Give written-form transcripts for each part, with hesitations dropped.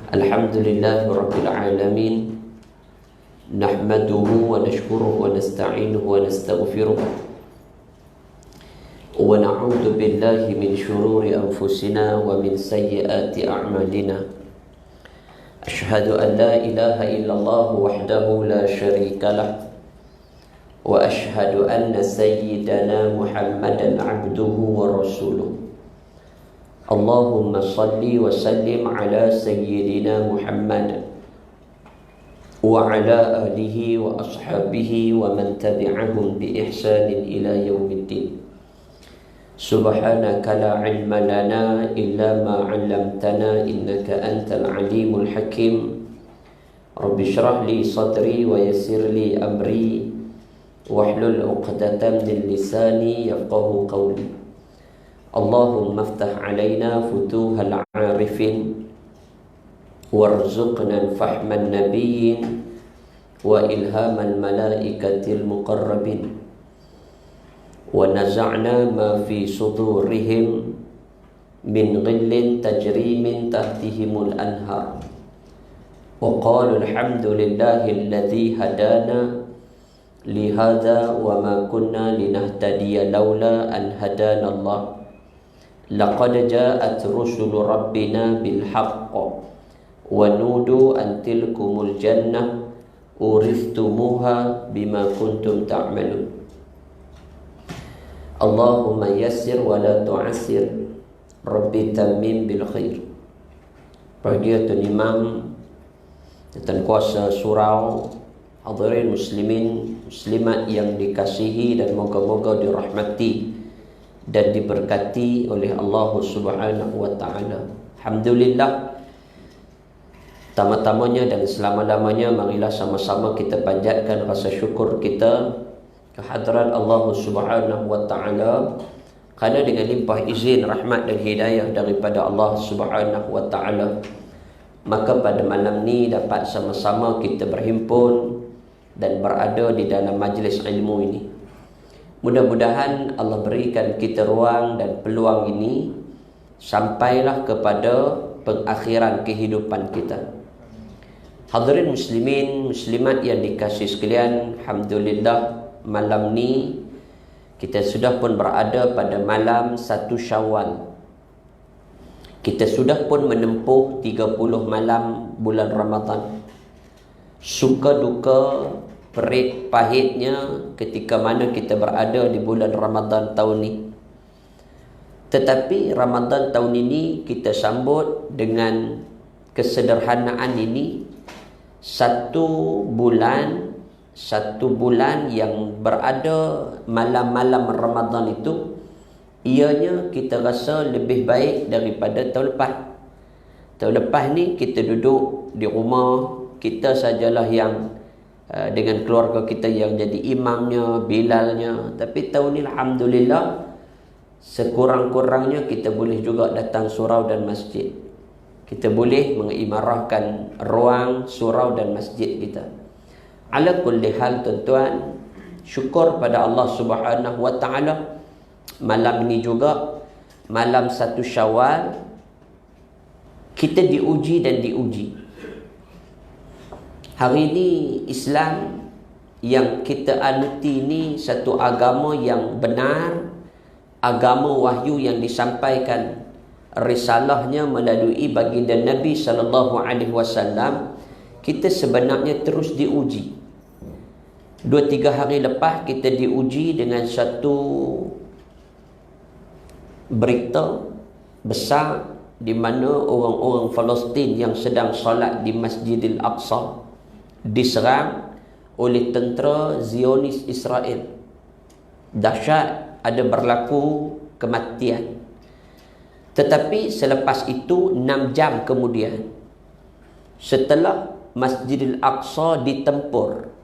Alhamdulillah Rabbil Alamin. Nahmaduhu wa nashkuruhu wa nasta'inuhu wa nastaghfiruh. Wa na'udzu billahi min shururi anfusina wa min sayyiati a'malina. Ashhadu an la ilaha illallah wahdahu la sharika lah. Wa ashhadu anna sayyidana Muhammadan abduhu wa rasuluh. Allahumma salli wa sallim ala sayyidina Muhammad wa ala alihi wa ashabihi wa man tabi'ahum bi ihsanin ila yaumiddin. Subhanaka la ilma lana illa ma 'allamtana innaka antal alimul hakim. Rabbi shrah li sadri wa yassir li amri wahlul 'uqdatam min lisani yafqahu qawli. Allahumma aftah 'alaina futuhal 'arifin warzuqna fahman nabiyyin wa ilhamal malaikatil muqarrabin wa naza'na ma fi sudurihim min ghillin tajri min tahtihimul anhar wa qalu alhamdulillahi alladhi hadana li hadha wa ma kunna linahtadiya laula an hadana Allah. Laqad ja'at rusulu rabbina bil haqq wa nudu an tilkumul jannah uristumuha bima kuntum ta'malun. Allahumma yassir wa la tu'assir, Rabbi tammim bil khair. Tuan Imam, Tuan Kuasa Surau, hadirin muslimin muslimat yang dikasihi dan moga-moga dirahmati dan diberkati oleh Allah Subhanahu wa taala. Alhamdulillah, pertama-tamanya dan selama-lamanya marilah sama-sama kita panjatkan rasa syukur kita kehadrat Allah Subhanahu wa taala kerana dengan limpah izin, rahmat dan hidayah daripada Allah Subhanahu wa taala, maka pada malam ni dapat sama-sama kita berhimpun dan berada di dalam majlis ilmu ini. Mudah-mudahan Allah berikan kita ruang dan peluang ini sampailah kepada pengakhiran kehidupan kita. Hadirin muslimin muslimat yang dikasihi sekalian, alhamdulillah malam ni kita sudah pun berada pada malam 1 Syawal. Kita sudah pun menempuh 30 malam bulan Ramadan. Suka duka, perit pahitnya ketika mana kita berada di bulan Ramadan tahun ni. Tetapi Ramadan tahun ini kita sambut dengan kesederhanaan ini. Satu bulan yang berada malam-malam Ramadan itu, ianya kita rasa lebih baik daripada tahun lepas. Tahun lepas ni kita duduk di rumah, kita sajalah yang dengan keluarga kita yang jadi imamnya, bilalnya. Tapi tahun ni alhamdulillah, sekurang-kurangnya kita boleh juga datang surau dan masjid. Kita boleh mengimarahkan ruang surau dan masjid kita. Ala kulli hal tuan-tuan, syukur pada Allah Subhanahu wa taala, malam ini juga malam 1 Syawal kita diuji dan diuji. Hari ini Islam yang kita anuti ini satu agama yang benar, agama wahyu yang disampaikan risalahnya melalui baginda Nabi sallallahu alaihi wasallam. Kita sebenarnya terus diuji. 2-3 hari lepas kita diuji dengan satu berita besar di mana orang-orang Palestin yang sedang solat di Masjidil Aqsa diserang oleh tentera Zionis Israel. Dahsyat, ada berlaku kematian. Tetapi selepas itu 6 jam kemudian, setelah Masjidil Aqsa ditempur,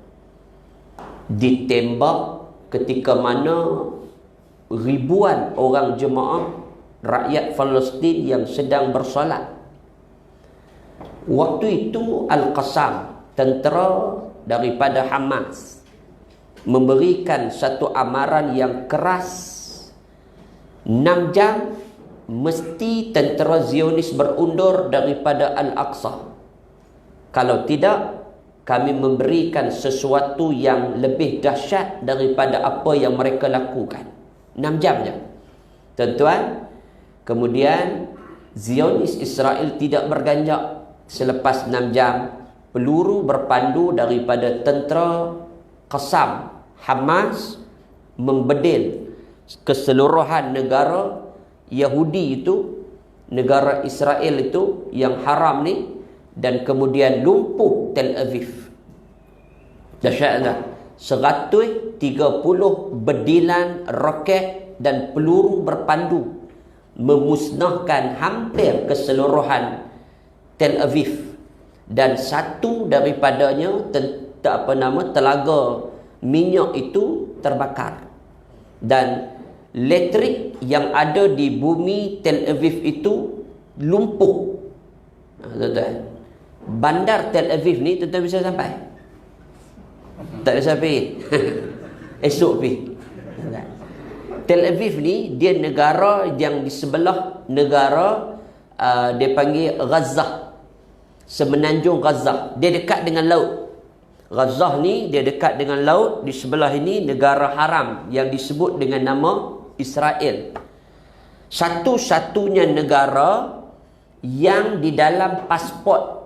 ditembak ketika mana ribuan orang jemaah rakyat Palestin yang sedang bersolat. Waktu itu Al-Qassam, tentera daripada Hamas, memberikan satu amaran yang keras. 6 jam mesti tentera Zionis berundur daripada Al-Aqsa. Kalau tidak, kami memberikan sesuatu yang lebih dahsyat daripada apa yang mereka lakukan. 6 jam je. Tuan-tuan, kemudian Zionis Israel tidak berganjak. Selepas 6 jam, peluru berpandu daripada tentera Qassam Hamas membedil keseluruhan negara Yahudi itu, negara Israel itu yang haram ni, dan kemudian lumpuh Tel Aviv. Dahsyatlah. 130 bedilan roket dan peluru berpandu memusnahkan hampir keseluruhan Tel Aviv, dan satu daripadanya telaga minyak itu terbakar, dan elektrik yang ada di bumi Tel Aviv itu lumpuh. Tuan-tuan, bandar Tel Aviv ni tuan-tuan bisa sampai? Tak bisa pergi. Esok pergi. Tel Aviv ni dia negara yang di sebelah negara dia panggil Gaza, semenanjung Gaza. Dia dekat dengan laut. Gaza ni dia dekat dengan laut. Di sebelah ini negara haram yang disebut dengan nama Israel. Satu-satunya negara yang di dalam pasport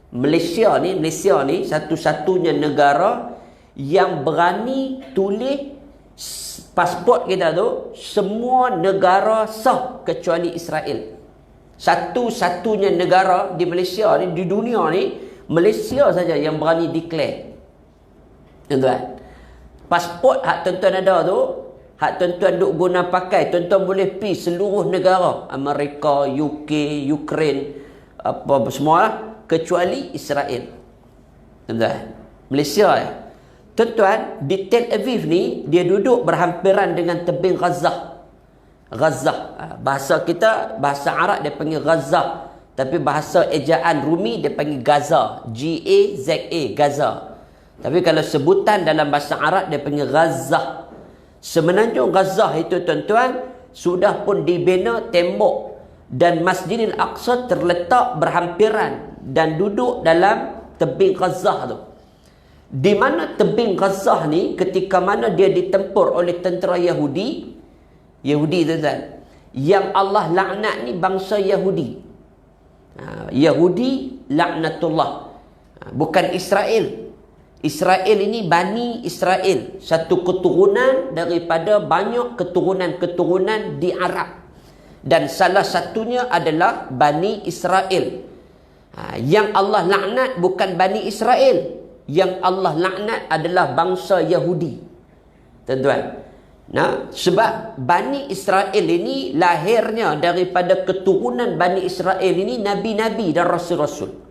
Malaysia ni satu-satunya negara yang berani tulis pasport kita tu semua negara sah kecuali Israel. Satu-satunya negara di Malaysia ni, di dunia ni, Malaysia saja yang berani declare. Tuan-tuan, pasport hak tuan-tuan ada tu, hak tuan-tuan duk guna pakai, tuan-tuan boleh pergi seluruh negara, Amerika, UK, Ukraine, apa semua lah, kecuali Israel. Tuan-tuan, Malaysia ya. Tuan-tuan, di Tel Aviv ni dia duduk berhampiran dengan tebing Gaza. Gaza, bahasa kita, bahasa Arab dia panggil Gaza, tapi bahasa ejaan Rumi dia panggil Gaza, G-A-Z-A, Gaza. Tapi kalau sebutan dalam bahasa Arab dia panggil Gaza. Semenanjung Gaza itu tuan-tuan sudah pun dibina tembok, dan Masjidil Aqsa terletak berhampiran dan duduk dalam tebing Gaza tu. Di mana tebing Gaza ni ketika mana dia ditempur oleh tentera Yahudi tuan-tuan, yang Allah laknat ni bangsa Yahudi. Yahudi laknatullah, bukan Israel. Israel ini Bani Israel, satu keturunan daripada banyak keturunan-keturunan di Arab, dan salah satunya adalah Bani Israel. Yang Allah laknat bukan Bani Israel, yang Allah laknat adalah bangsa Yahudi. Tuan-tuan, sebab Bani Israel ini lahirnya daripada keturunan Bani Israel ini nabi-nabi dan rasul-rasul.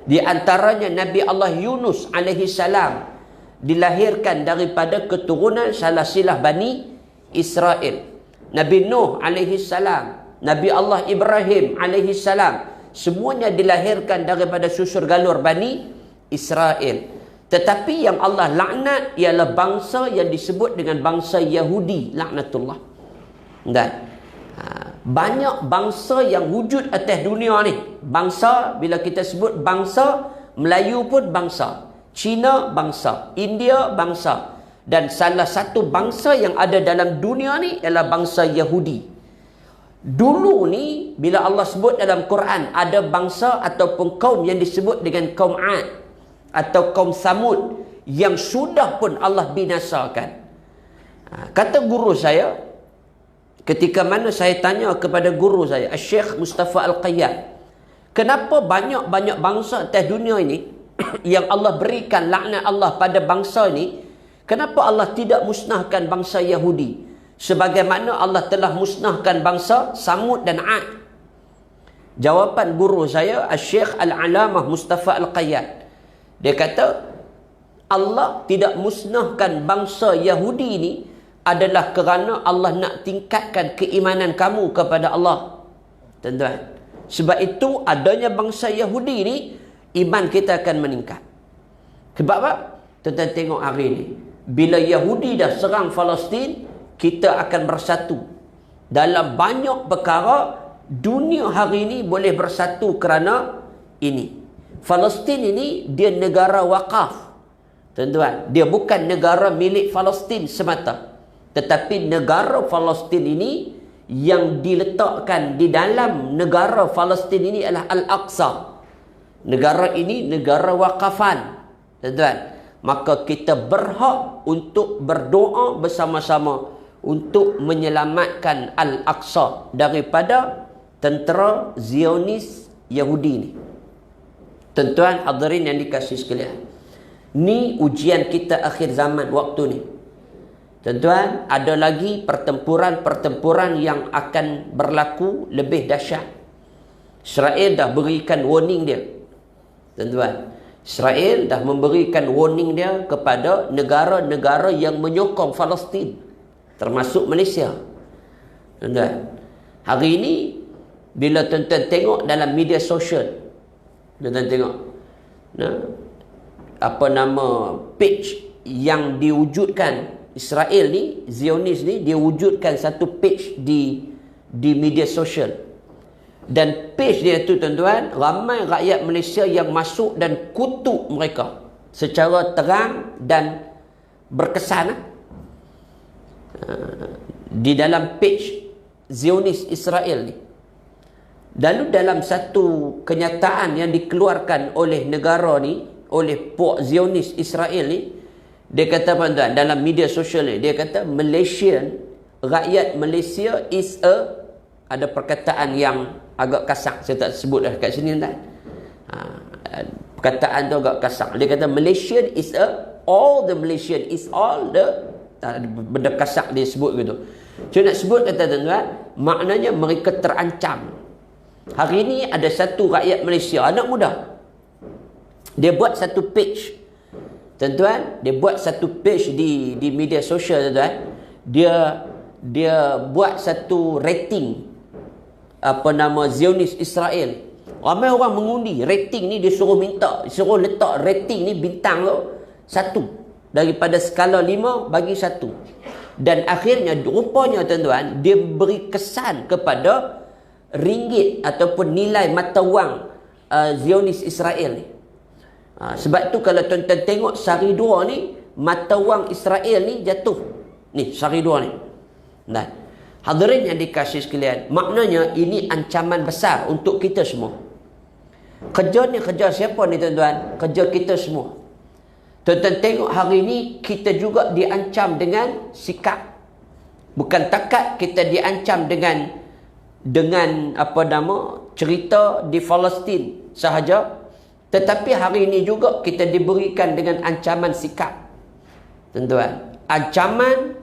Di antaranya Nabi Allah Yunus alaihi salam dilahirkan daripada keturunan salasilah Bani Israel. Nabi Nuh alaihi salam, Nabi Allah Ibrahim alaihi salam, semuanya dilahirkan daripada susur galur Bani Israel. Tetapi yang Allah laknat ialah bangsa yang disebut dengan bangsa Yahudi, laknatullah. Dan banyak bangsa yang wujud atas dunia ni. Bangsa, bila kita sebut bangsa, Melayu pun bangsa, Cina bangsa, India bangsa, dan salah satu bangsa yang ada dalam dunia ni ialah bangsa Yahudi. Dulu ni bila Allah sebut dalam Quran ada bangsa ataupun kaum yang disebut dengan kaum Ad atau kaum Samud yang sudah pun Allah binasakan. Kata guru saya, ketika mana saya tanya kepada guru saya, Syekh Mustafa Al-Qayyad, kenapa banyak-banyak bangsa atas dunia ini yang Allah berikan laknat Allah pada bangsa ini, kenapa Allah tidak musnahkan bangsa Yahudi sebagaimana Allah telah musnahkan bangsa Samud dan Ad? Jawapan guru saya, Syekh Al-Alamah Mustafa Al-Qayyad, dia kata Allah tidak musnahkan bangsa Yahudi ini adalah kerana Allah nak tingkatkan keimanan kamu kepada Allah. Tuan-tuan, sebab itu adanya bangsa Yahudi ni, iman kita akan meningkat. Sebab apa? Tuan-tuan tengok hari ni, bila Yahudi dah serang Palestin, kita akan bersatu. Dalam banyak perkara, dunia hari ini boleh bersatu kerana ini. Palestin ini dia negara wakaf. Tuan-tuan, dia bukan negara milik Palestin semata. Tetapi negara Palestin ini yang diletakkan di dalam negara Palestin ini adalah Al-Aqsa. Negara ini negara wakafan. Tuan-tuan, maka kita berhak untuk berdoa bersama-sama untuk menyelamatkan Al-Aqsa daripada tentera Zionis Yahudi ni. Tuan-tuan hadirin yang dikasihi sekalian, ni ujian kita akhir zaman waktu ni. Tuan-tuan, ada lagi pertempuran-pertempuran yang akan berlaku lebih dahsyat. Israel dah berikan warning dia. Tuan-tuan, Israel dah memberikan warning dia kepada negara-negara yang menyokong Palestin, termasuk Malaysia. Tuan-tuan, hari ini bila tuan-tuan tengok dalam media sosial, tuan-tuan tengok apa nama page yang diwujudkan Israel ni, Zionis ni, dia wujudkan satu page di media sosial. Dan page dia tu tuan-tuan, ramai rakyat Malaysia yang masuk dan kutuk mereka secara terang dan berkesan di dalam page Zionis Israel ni. Lalu dalam satu kenyataan yang dikeluarkan oleh negara ni, oleh puak Zionis Israel ni, dia kata tuan-tuan dalam media sosial ni, dia kata Malaysian, rakyat Malaysia is a, ada perkataan yang agak kasar, saya tak sebut dah kat sini tuan. Perkataan tu agak kasar. Dia kata Malaysian is a, all the Malaysian is all the, benda kasar dia sebut gitu. Saya nak sebut kata tuan-tuan, maknanya mereka terancam. Hari ini ada satu rakyat Malaysia, anak muda, dia buat satu page. Tuan-tuan, dia buat satu page di media sosial tuan-tuan. Dia buat satu rating apa nama Zionis Israel. Ramai orang mengundi rating ni, dia suruh letak rating ni bintang tu 1 daripada skala 5 bagi 1. Dan akhirnya rupanya tuan-tuan, dia beri kesan kepada ringgit ataupun nilai mata wang Zionis Israel ni. Sebab tu kalau tuan-tuan tengok sehari dua ni, mata wang Israel ni jatuh. Ni sehari dua ni. Nah, hadirin yang dikasihi sekalian, maknanya ini ancaman besar untuk kita semua. Kerja ni kerja siapa ni tuan-tuan? Kerja kita semua. Tuan-tuan tengok hari ni kita juga diancam dengan sikap. Bukan takat kita diancam dengan apa nama cerita di Palestin sahaja, tetapi hari ini juga kita diberikan dengan ancaman sikap. Tuan-tuan, ancaman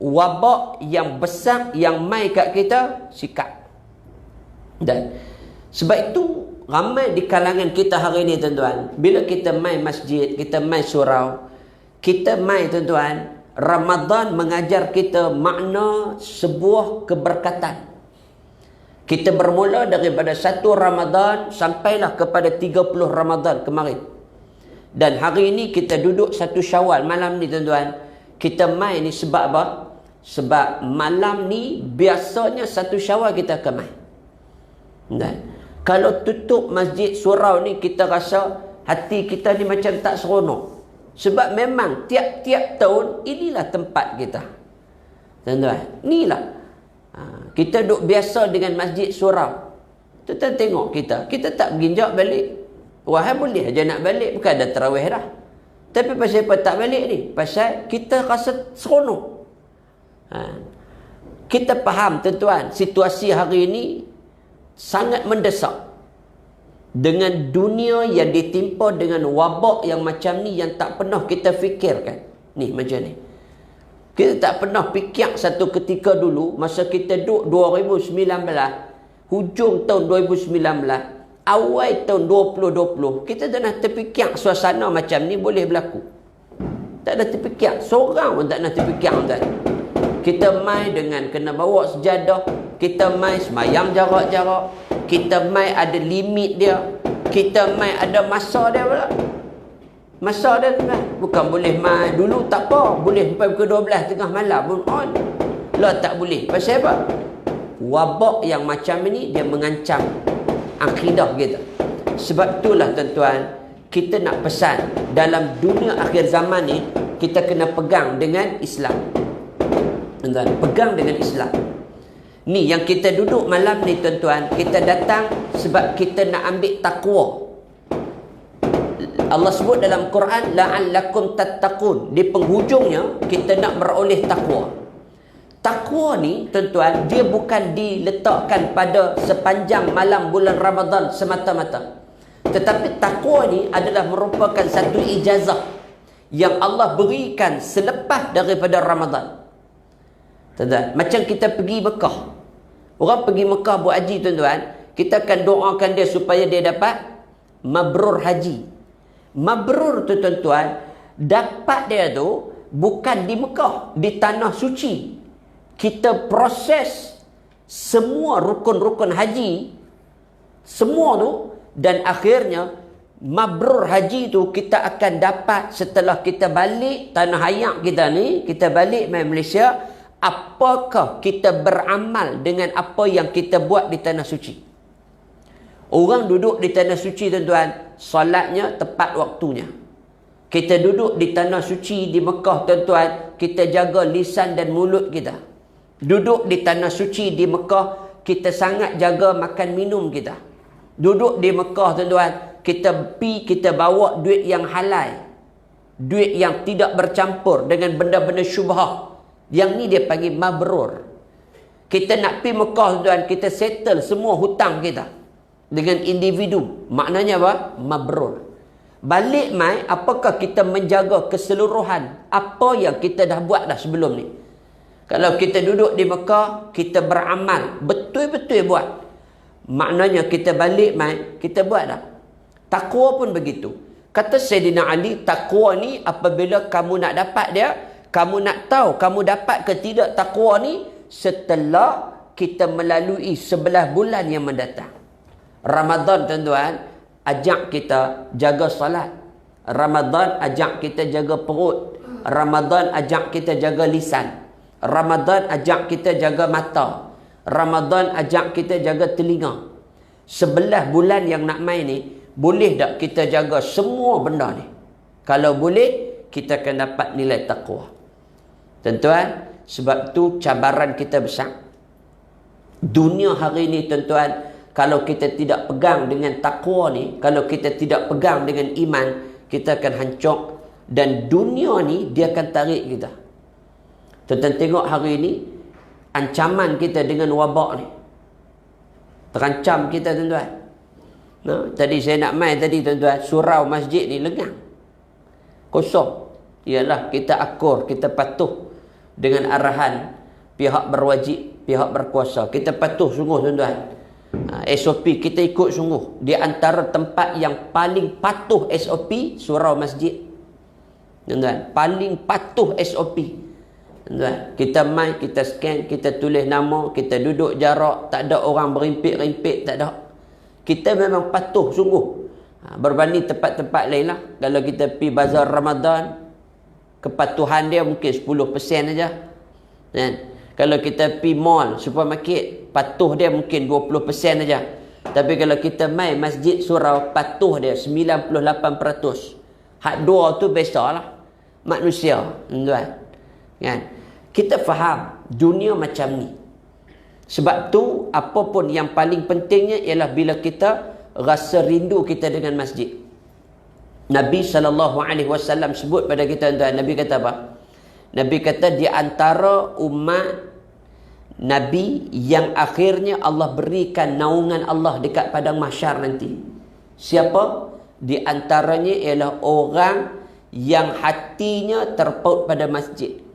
wabak yang besar yang mai kat kita, sikap. Dan sebab itu ramai di kalangan kita hari ini tuan-tuan, bila kita mai masjid, kita mai surau, kita mai tuan-tuan, Ramadan mengajar kita makna sebuah keberkatan. Kita bermula daripada 1 Ramadan sampailah kepada 30 Ramadan kemarin. Dan hari ini kita duduk 1 Syawal malam ni tuan-tuan. Kita mai ni sebab apa? Sebab malam ni biasanya 1 Syawal kita akan mai. Dan kalau tutup masjid surau ni, kita rasa hati kita ni macam tak seronok. Sebab memang tiap-tiap tahun inilah tempat kita. Tuan-tuan, inilah. Kita duduk biasa dengan masjid surau. Tuan-tuan tengok kita tak ginjak balik. Wahai boleh aja nak balik, bukan ada tarawih dah. Tapi pasal apa tak balik ni? Pasal kita rasa seronok. Kita faham tuan-tuan, situasi hari ini sangat mendesak. Dengan dunia yang ditimpa dengan wabak yang macam ni, yang tak pernah kita fikirkan. Ni macam ni. Kita tak pernah fikir satu ketika dulu, masa kita duduk 2019, hujung tahun 2019, awal tahun 2020, kita tak nak terfikir suasana macam ni boleh berlaku. Tak ada terfikir. Seorang pun tak nak terfikir. Kita mai dengan kena bawa sejadah, kita mai semayang jarak-jarak, kita mai ada limit dia, kita mai ada masa dia pula. Masa dia tu kan, bukan boleh mai dulu tak apa, boleh sampai pukul 12 tengah malam pun on. Lah tak boleh. Pasal apa? Wabak yang macam ni dia mengancam akidah kita. Sebab itulah tuan-tuan, kita nak pesan dalam dunia akhir zaman ni, kita kena pegang dengan Islam. Tuan-tuan, pegang dengan Islam. Ni yang kita duduk malam ni tuan-tuan, kita datang sebab kita nak ambil takwa. Allah sebut dalam Quran, la'allakum tattaqun. Di penghujungnya, kita nak beroleh takwa. Takwa ni, tuan-tuan, dia bukan diletakkan pada sepanjang malam bulan Ramadan semata-mata. Tetapi takwa ni adalah merupakan satu ijazah yang Allah berikan selepas daripada Ramadan. Tuan-tuan, macam kita pergi Mekah. Orang pergi Mekah buat haji, tuan-tuan, kita akan doakan dia supaya dia dapat mabrur haji. Mabrur tu tuan-tuan, dapat dia tu bukan di Mekah, di tanah suci. Kita proses semua rukun-rukun haji, semua tu, dan akhirnya mabrur haji tu kita akan dapat setelah kita balik tanah ayak kita ni, kita balik mai Malaysia, apakah kita beramal dengan apa yang kita buat di tanah suci. Orang duduk di tanah suci, tuan-tuan, solatnya tepat waktunya. Kita duduk di tanah suci di Mekah, tuan-tuan, kita jaga lisan dan mulut kita. Duduk di tanah suci di Mekah, kita sangat jaga makan minum kita. Duduk di Mekah, tuan-tuan, kita bawa duit yang halal. Duit yang tidak bercampur dengan benda-benda syubhah. Yang ni dia panggil mabrur. Kita nak pergi Mekah, tuan-tuan, kita settle semua hutang kita dengan individu. Maknanya apa? Mabrur. Balik mai, apakah kita menjaga keseluruhan apa yang kita dah buat dah sebelum ni? Kalau kita duduk di Mekah, kita beramal, betul-betul buat, maknanya kita balik mai, kita buat dah. Takwa pun begitu. Kata Sayyidina Ali, takwa ni apabila kamu nak dapat dia, kamu nak tahu kamu dapat ke tidak takwa ni setelah kita melalui 11 bulan yang mendatang. Ramadan, tuan-tuan, ajak kita jaga salat. Ramadan ajak kita jaga perut. Ramadan ajak kita jaga lisan. Ramadan ajak kita jaga mata. Ramadan ajak kita jaga telinga. 11 bulan yang nak main ni, boleh tak kita jaga semua benda ni? Kalau boleh, kita akan dapat nilai takwa. Tuan-tuan, sebab tu cabaran kita besar. Dunia hari ni, tuan-tuan, kalau kita tidak pegang dengan takwa ni, kalau kita tidak pegang dengan iman, kita akan hancur. Dan dunia ni, dia akan tarik kita. Tuan-tuan tengok hari ni, ancaman kita dengan wabak ni. Terancam kita, tuan-tuan. Nah, tadi saya nak main tadi, tuan-tuan, surau masjid ni lengang. Kosong. Ialah kita akur, kita patuh dengan arahan pihak berwajib, pihak berkuasa. Kita patuh sungguh, tuan-tuan. SOP kita ikut sungguh. Di antara tempat yang paling patuh SOP, surau masjid. Tuan-tuan, paling patuh SOP. Tuan-tuan, kita mai, kita scan, kita tulis nama, kita duduk jarak, tak ada orang berimpit-rimpit, tak ada. Kita memang patuh sungguh. Berbanding tempat-tempat lain lah. Kalau kita pergi bazar Ramadan, kepatuhan dia mungkin 10% saja. Kan? Kalau kita pergi mall, supermarket, patuh dia mungkin 20% saja. Tapi kalau kita mai masjid surau, patuh dia 98%. Hak dua tu biasalah. Manusia, tuan. Kan? Kita faham dunia macam ni. Sebab tu, apa pun yang paling pentingnya ialah bila kita rasa rindu kita dengan masjid. Nabi SAW sebut pada kita, tuan. Nabi kata apa? Nabi kata di antara umat Nabi yang akhirnya Allah berikan naungan Allah dekat padang mahsyar nanti. Siapa? Di antaranya ialah orang yang hatinya terpaut pada masjid.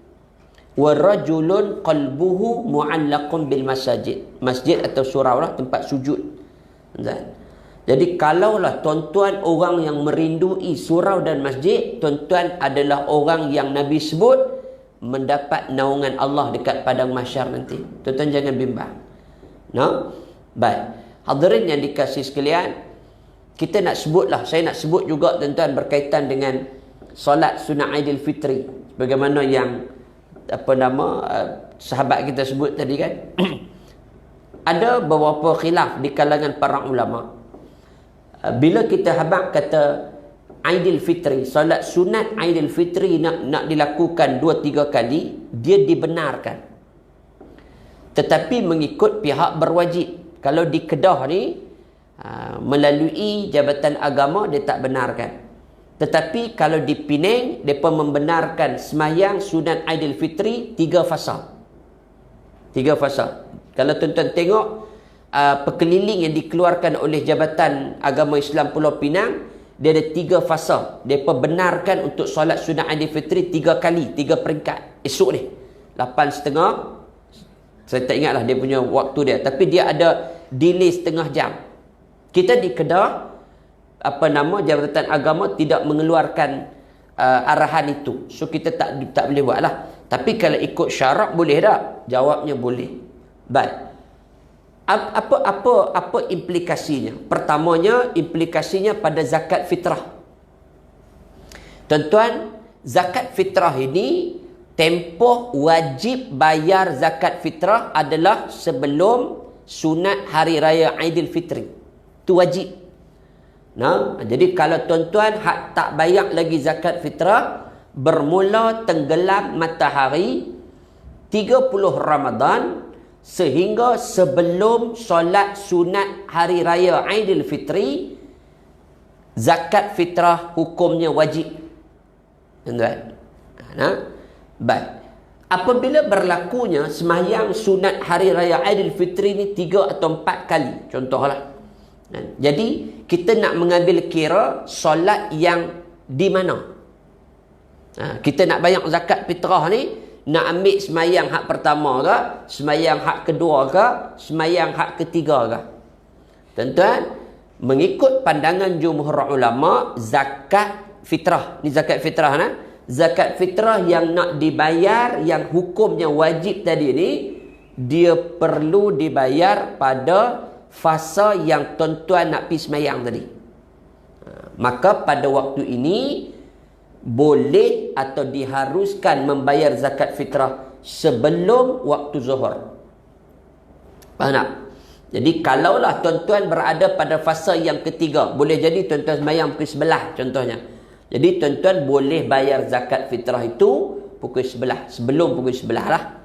Wa rajulun qalbuhu mu'allaqun bil masajid. Masjid atau surau lah, tempat sujud. Jadi kalaulah tuan-tuan orang yang merindui surau dan masjid, tuan-tuan adalah orang yang Nabi sebut mendapat naungan Allah dekat padang mahsyar nanti. Tuan-tuan jangan bimbang. No? Baik. Hadirin yang dikasihi sekalian, kita nak sebutlah, saya nak sebut juga tuan-tuan berkaitan dengan solat sunat Aidilfitri. Bagaimana yang sahabat kita sebut tadi kan. Ada beberapa khilaf di kalangan para ulama. Bila kita habaq kata Aidilfitri, solat sunat Aidilfitri nak dilakukan 2-3 kali, dia dibenarkan. Tetapi mengikut pihak berwajib. Kalau di Kedah ni melalui Jabatan Agama, dia tak benarkan. Tetapi kalau di Penang, mereka membenarkan semayang sunat Aidilfitri 3 fasa. 3 fasa. Kalau tuan-tuan tengok perkeliling yang dikeluarkan oleh Jabatan Agama Islam Pulau Pinang, dia ada 3 fasa. Mereka benarkan untuk solat sunat Aidilfitri 3 kali, 3 peringkat. Esok ni 8.30. Saya tak ingatlah dia punya waktu dia, tapi dia ada delay setengah jam. Kita di Kedah, Jabatan Agama tidak mengeluarkan arahan itu. So kita tak boleh buat lah. Tapi kalau ikut syarak boleh tak? Jawabnya boleh. Baik. Apa implikasinya? Pertamanya, implikasinya pada zakat fitrah. Tuan-tuan, zakat fitrah ini, tempoh wajib bayar zakat fitrah adalah sebelum sunat hari raya Aidilfitri. Itu wajib. Jadi kalau tuan-tuan tak bayar lagi zakat fitrah, bermula tenggelam matahari 30 Ramadan sehingga sebelum solat sunat hari raya Aidilfitri, zakat fitrah hukumnya wajib. Tuan-tuan. Baik. Apabila berlakunya sembahyang sunat hari raya Aidilfitri ni 3 atau 4 kali, contohlah. Jadi kita nak mengambil kira solat yang di mana. Kita nak bayar zakat fitrah ni, nak ambil semayang hak pertama ke, semayang hak kedua ke, semayang hak ketiga ke. Tuan-tuan, mengikut pandangan jumhur ulama, zakat fitrah, ni zakat fitrah zakat fitrah yang nak dibayar, yang hukumnya wajib tadi ni, dia perlu dibayar pada fasa yang tuan-tuan nak pergi semayang tadi. Maka pada waktu ini boleh atau diharuskan membayar zakat fitrah sebelum waktu zuhur. Faham tak? Jadi kalaulah tuan-tuan berada pada fasa yang ketiga, boleh jadi tuan-tuan semayang pukul 11 contohnya. Jadi tuan-tuan boleh bayar zakat fitrah itu pukul 11, sebelum pukul 11 lah.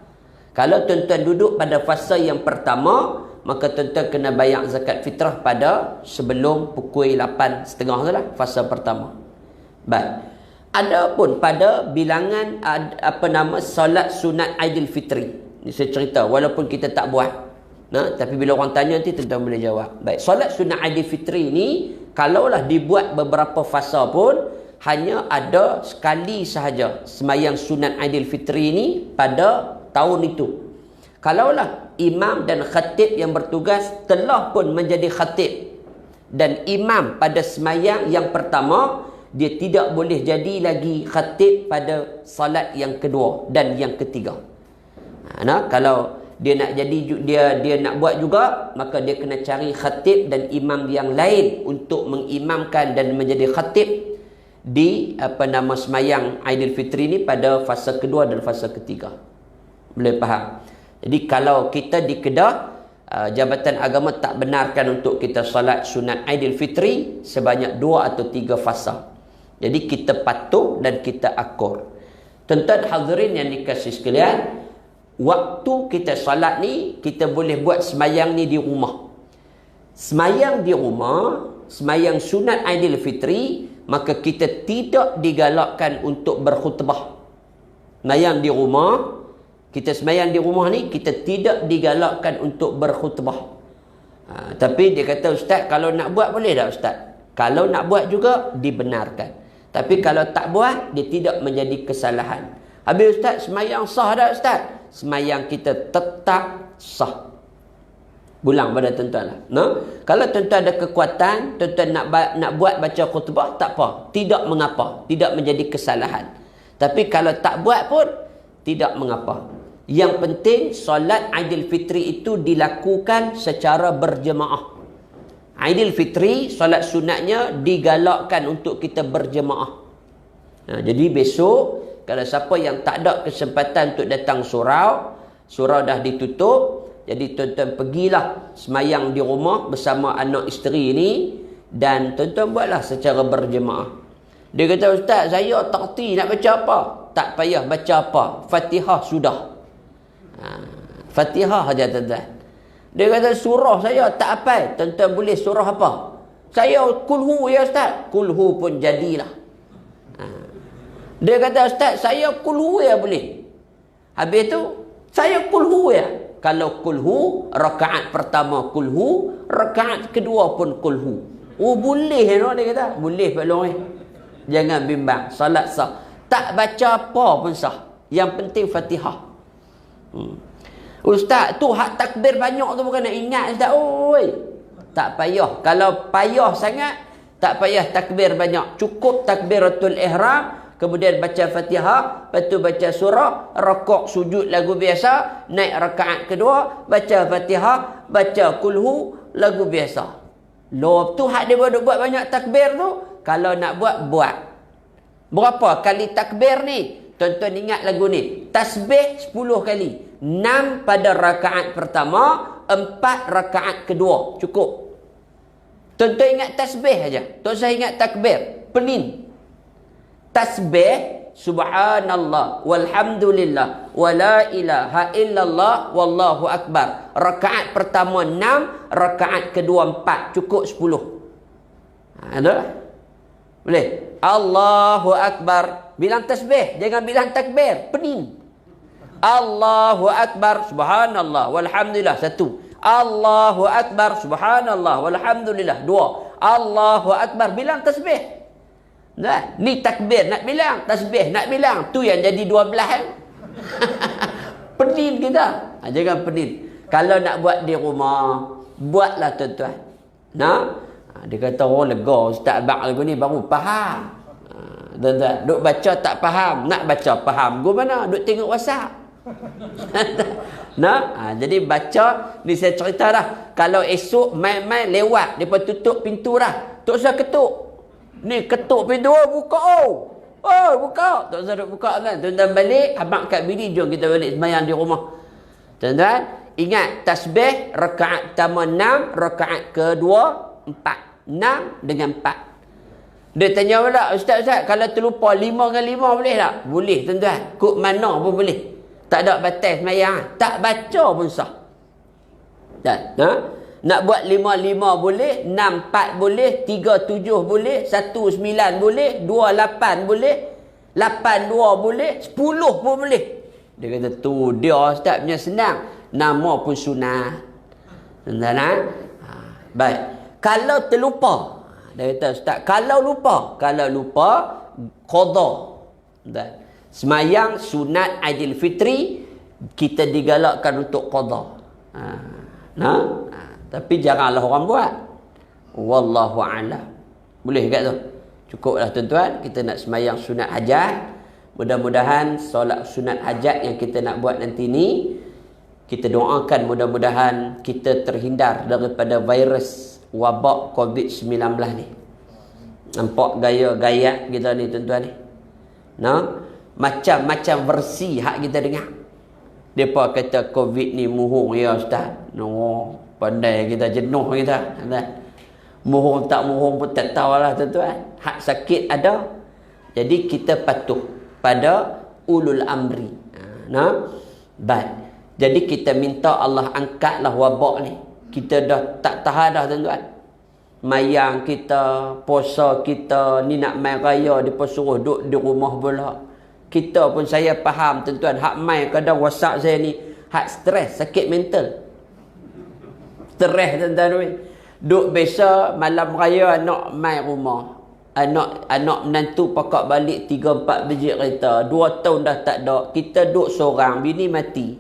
Kalau tuan-tuan duduk pada fasa yang pertama, maka tuan-tuan kena bayar zakat fitrah pada sebelum pukul 8.30 tu lah, fasa pertama. Baik. Adapun pada bilangan solat sunat Aidilfitri, ni saya cerita walaupun kita tak buat. Tapi bila orang tanya nanti tuan-tuan boleh jawab. Baik, solat sunat Aidilfitri ni kalaulah dibuat beberapa fasa pun hanya ada sekali sahaja semayang sunat Aidilfitri ni pada tahun itu. Kalaulah imam dan khatib yang bertugas telah pun menjadi khatib dan imam pada semayang yang pertama, dia tidak boleh jadi lagi khatib pada salat yang kedua dan yang ketiga. Kalau dia nak jadi, dia nak buat juga, maka dia kena cari khatib dan imam yang lain untuk mengimamkan dan menjadi khatib di semayang Aidilfitri ni pada fasa kedua dan fasa ketiga. Boleh faham? Jadi kalau kita di Kedah, Jabatan Agama tak benarkan untuk kita salat sunat Aidilfitri sebanyak 2 atau 3 fasa. Jadi kita patuh dan kita akur. Tuan-tuan hadirin yang dikasihi sekalian, waktu kita salat ni, kita boleh buat semayang ni di rumah. Semayang di rumah, semayang sunat Aidilfitri, maka kita tidak digalakkan untuk berkhutbah. Semayang di rumah, kita semayang di rumah ni, kita tidak digalakkan untuk berkhutbah. Tapi dia kata, Ustaz, kalau nak buat boleh tak Ustaz? Kalau nak buat juga dibenarkan. Tapi kalau tak buat, dia tidak menjadi kesalahan. Habis Ustaz, semayang sah tak Ustaz? Semayang kita tetap sah. Ulang pada tuan-tuan lah. Kalau tuan-tuan ada kekuatan, tuan-tuan nak buat baca khutbah, tak apa. Tidak mengapa. Tidak menjadi kesalahan. Tapi kalau tak buat pun, tidak mengapa. Yang penting, solat Aidilfitri itu dilakukan secara berjemaah. Aidilfitri, solat sunatnya digalakkan untuk kita berjemaah. Jadi besok, kalau siapa yang tak ada kesempatan untuk datang surau dah ditutup, jadi tuan-tuan pergilah semayang di rumah bersama anak isteri ni. Dan tuan-tuan buatlah secara berjemaah. Dia kata, Ustaz, saya tak kerti nak baca apa. Tak payah baca apa. Fatihah sudah. Fatihah saja tuan-tuan. Dia kata, surah saya tak hafal. Tuan-tuan boleh surah apa? Saya kulhu ya Ustaz. Kulhu pun jadilah. Dia kata, Ustaz, saya kulhu ya boleh. Habis tu, saya kulhu ya. Kalau kulhu, rakaat pertama kulhu, rakaat kedua pun kulhu. Oh, boleh no, dia kata. Boleh Pak Long. Jangan bimbang. Salat sah. Tak baca apa pun sah. Yang penting Fatihah. Ustaz, tu hak takbir banyak tu bukan nak ingat Ustaz. Oi. Tak payah. Kalau payah sangat, tak payah takbir banyak. Cukup takbiratul ihram. Kemudian baca Fatihah, lepas tu baca surah, rakaat sujud lagu biasa, naik rakaat kedua, baca Fatihah, baca kulhu, lagu biasa. Loh, tu hak dia buat banyak takbir tu. Kalau nak buat. Berapa kali takbir ni? Tuan-tuan ingat lagu ni. Tasbih 10 kali. 6 pada rakaat pertama, 4 rakaat kedua. Cukup. Tuan-tuan ingat tasbih aja. Tuan-tuan ingat takbir. Penin. Tasbih subhanallah walhamdulillah wala ilaha illallah wallahu akbar. Rakaat pertama 6, rakaat kedua 4, cukup 10. Ada? Boleh? Allahu akbar. Bilang tasbih, jangan bilang takbir. Pening. Allahu akbar subhanallah walhamdulillah 1. Allahu akbar subhanallah walhamdulillah 2. Allahu akbar, bilang tasbih. Nah, ni takbir nak bilang, tasbih nak bilang. Tu yang jadi 12 kan. Penin kita. Jangan penin. Kalau nak buat di rumah, buatlah tuan-tuan. Nah, dia kata, oh lega Ustaz Abang lagu ni baru faham. Tuan-tuan, duk baca tak faham, nak baca faham. Go mana? Duk tengok WhatsApp. Nah, jadi baca ni saya cerita dah. Kalau esok main-main lewat, depa tutup pintu dah. Tak usah ketuk. Ni ketuk pintu, buka buka. Tak usah buka kan. Tuan-tuan balik, abang kat bini, jom kita balik sembahyang di rumah. Tuan-tuan, ingat tasbih rakaat pertama 6, rakaat kedua 4. 6 dengan 4. Dia tanya pula, Ustaz, kalau terlupa 5 dengan 5 boleh tak? Boleh tuan-tuan. Kut mana pun boleh. Tak ada batas sembahyang. Tak baca pun sah. Nak buat 5-5 boleh, 6-4 boleh, 3-7 boleh, 1-9 boleh, 2-8 boleh, 8-2 boleh, 10 pun boleh. Dia kata, tu dia Ustaz punya senang. Nama pun sunat. Tuan-tuan, baik. Kalau terlupa, dia kata, Ustaz, kalau lupa, qada. Semayang sunat Aidilfitri, kita digalakkan untuk qada. Tapi janganlah orang buat. Wallahu a'lam. Boleh kat tu? Cukuplah tuan-tuan. Kita nak semayang sunat hajat. Mudah-mudahan solat sunat hajat yang kita nak buat nanti ni, kita doakan mudah-mudahan kita terhindar daripada virus wabak COVID-19 ni. Nampak gaya-gaya kita ni tuan-tuan ni. Macam-macam versi hak kita dengar. Depa kata COVID ni muhung ya Ustaz. No. Pandai kita, jenuh kita. Muhung tak muhung pun tak tahulah tuan-tuan. Hak sakit ada. Jadi kita patuh pada ulul amri. Baik. Jadi kita minta Allah angkatlah wabak ni. Kita dah tak tahan dah tuan-tuan. Mayang kita, puasa kita, ni nak main raya, dia pun suruh duduk di rumah pula. Kita pun saya faham tuan-tuan. Hak main kadang WhatsApp saya ni, hak stres, sakit mental. Stres tuan-tuan. Duk biasa malam raya anak main rumah. Anak menantu pakak balik 3-4 biji kereta. 2 tahun dah tak ada. Kita duk seorang, bini mati.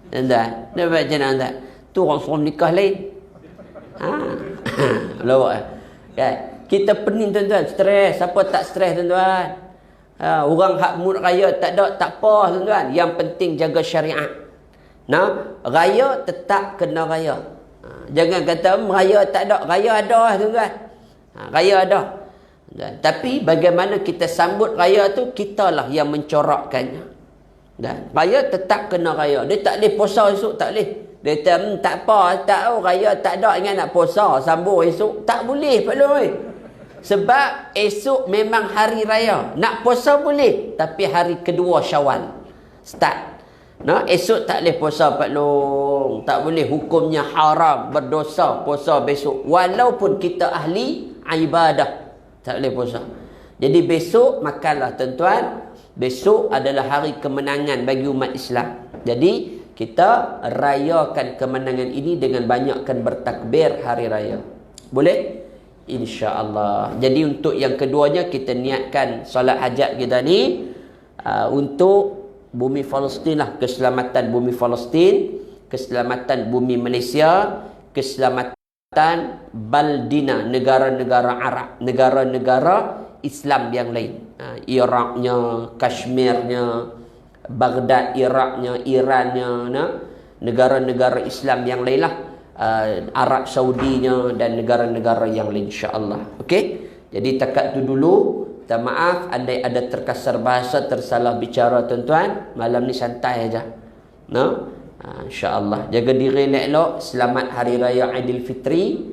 Tuan-tuan, dia macam mana tuan? Tu orang suruh nikah lain. Lawak kan? Kita pening tuan-tuan, stres. Siapa tak stres tuan-tuan? Orang hak mood raya tak ada, tak apa tuan-tuan. Yang penting jaga syariat. Raya tetap kena raya. Jangan kata raya tak ada. Raya ada tuan-tuan. Raya ada. Tapi bagaimana kita sambut raya tu, kitalah yang mencorakkannya. Raya tetap kena raya. Dia tak boleh puasa esok, tak boleh. Dia kata, tak apa, tak tahu raya tak ada ingat nak puasa, sambung esok. Tak boleh Pak Long. Sebab esok memang hari raya. Nak puasa boleh, tapi hari kedua Syawal. Start. Nah, esok tak boleh puasa Pak Long. Tak boleh, hukumnya haram, berdosa puasa besok. Walaupun kita ahli ibadah, tak boleh puasa. Jadi besok makanlah tuan-tuan. Besok adalah hari kemenangan bagi umat Islam. Jadi kita rayakan kemenangan ini dengan banyakkan bertakbir hari raya. Boleh? InsyaAllah. Jadi untuk yang keduanya, kita niatkan solat hajat kita ni untuk bumi Palestin lah. Keselamatan bumi Palestin, keselamatan bumi Malaysia, keselamatan Baldina, negara-negara Arab, negara-negara Islam yang lain. Iraqnya, Kashmirnya, Baghdad, Iraqnya, Irannya, negara-negara Islam yang lain lah, Arab Saudinya dan negara-negara yang lain, insya-Allah. Okey. Jadi takat tu dulu. Minta maaf andai ada terkasar bahasa, tersalah bicara tuan-tuan. Malam ni santai aja. Insya-Allah. Jaga diri elok. Selamat hari raya Aidilfitri.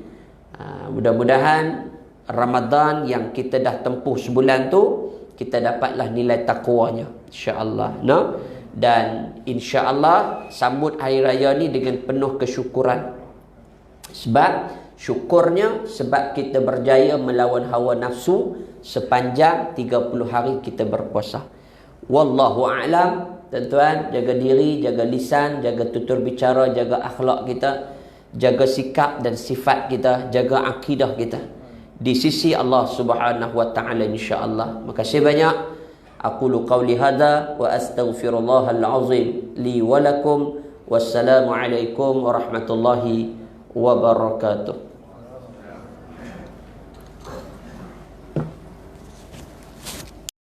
Mudah-mudahan Ramadan yang kita dah tempuh sebulan tu, kita dapatlah nilai takwanya, insya-Allah. Dan insya-Allah sambut hari raya ni dengan penuh kesyukuran. Sebab syukurnya sebab kita berjaya melawan hawa nafsu sepanjang 30 hari kita berpuasa. Wallahu a'lam. Tuan-tuan, jaga diri, jaga lisan, jaga tutur bicara, jaga akhlak kita, jaga sikap dan sifat kita, jaga akidah kita di sisi Allah Subhanahu wa taala, insya-Allah. Makasih banyak. Aqulu qawli hadza wa astaghfirullahal azim li wa lakum. Wassalamu alaikum warahmatullahi wabarakatuh.